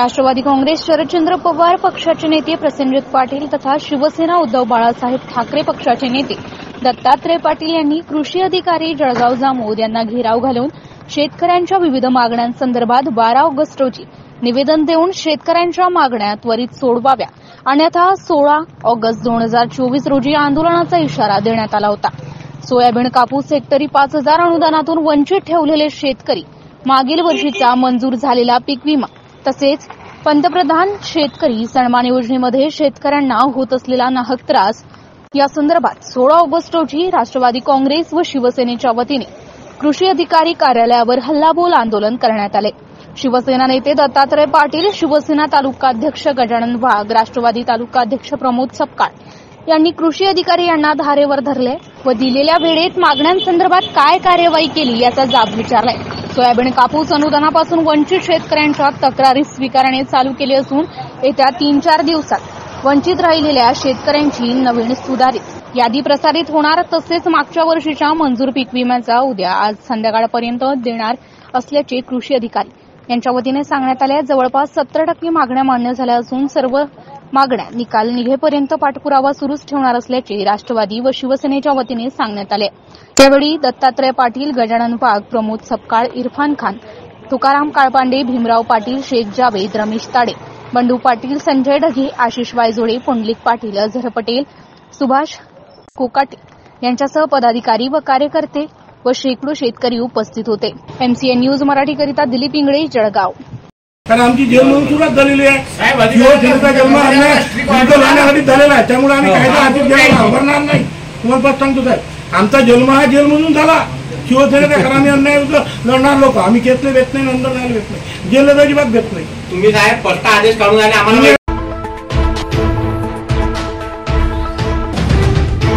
राष्ट्रवादी काँग्रेस शरदचंद्र पवार पक्षाचे नेते प्रसेनजित पाटील तथा शिवसेना उद्धव बाळासाहेब ठाकरे पक्षाचे नेते दत्तात्रय पाटील यांनी कृषी अधिकारी जळगाव जामोद यांना घेराव घालून शेतकऱ्यांच्या विविध मागण्यांसंदर्भात 12 ऑगस्ट रोजी निवेदन देऊन शेतकऱ्यांच्या मागण्या त्वरित सोडवाव्या अन्यथा 16 ऑगस्ट 2024 रोजी आंदोलनाचा इशारा देण्यात आला होता। सोयाबीन कापूस हेक्टरी 5,000 अनुदानातून वंचित ठेवलेले शेतकरी मागील वर्षीचा मंजूर झालेला पीक विमा तसेच पंतप्रधान शेतकरी सन्मान योजनेमध्ये शेतकऱ्यांना होत असलेला नाहक त्रास या संदर्भात 16 ऑगस्ट रोजी राष्ट्रवादी काँग्रेस व शिवसेनेच्या वतीने कृषी अधिकारी कार्यालयावर हल्लाबोल आंदोलन करण्यात आले। शिवसेना नेते दत्तात्रय पाटील, शिवसेना तालुकाध्यक्ष गजानन वाघ, राष्ट्रवादी तालुकाध्यक्ष प्रमोद सपकाळ यांनी कृषी अधिकारी यांना धारेवर धरले व दिलेल्या वेळेत मागण्यांसंदर्भात काय कार्यवाही केली याचा जाब विचारलाय। सोयाबीन कापूस अनुदानापासून वंचित शेतकऱ्यांच्या तक्रारी स्वीकारणे चालू केले असून येत्या 3-4 दिवसात वंचित राहिलेल्या शेतकऱ्यांची नवीन सुधारित यादी प्रसारित होणार तसेच मागच्या वर्षीच्या मंजूर पीक विम्याचा उद्या आज संध्याकाळपर्यंत देणार असल्याचे कृषी अधिकारी यांच्या वतीने सांगण्यात आले। जवळपास 70% मागण्या मान्य झाल्या असून सर्व मागण्या निकाल निघेपर्यंत पाठपुरावा सुरूच ठेवणार असल्याचे राष्ट्रवादी व शिवसेनेच्या वतीने सांगण्यात आले। त्यावेळी दत्तात्रय पाटील, गजानन वाघ, प्रमोद सपकाळ, इरफान खान, तुकाराम काळपांडे, भीमराव पाटील, शेख जावेद, रमेश ताडे, बंडू पाटील, संजय ढगे, आशिष वायजोडे, पुंडलिक पाटील, अझहर पटेल, सुभाष कोकाटे यांच्यासह पदाधिकारी व कार्यकर्ते व शेकडो शेतकरी उपस्थित होते। MCN न्यूज मराठीकरिता दिलीप इंगळे, जळगाव। कारण आमची जेल म्हणून सुरुवात झालेली आहे। शिवसेनेचा जन्म अन्याय झालेला आहे, त्यामुळे आम्ही कायदा हाती घ्यायला घाबरणार नाही। तुम्हाला सांगतो साहेब, आमचा जन्म हा जेल म्हणून झाला। शिवसेनेच्या घराने अन्याय लढणार लोक आम्ही घेत नाही, भेट नाही, नंतर नाही भेट नाही, जेल अजिबात भेट नाही। तुम्ही साहेब स्पष्ट आदेश काढून आले आम्हाला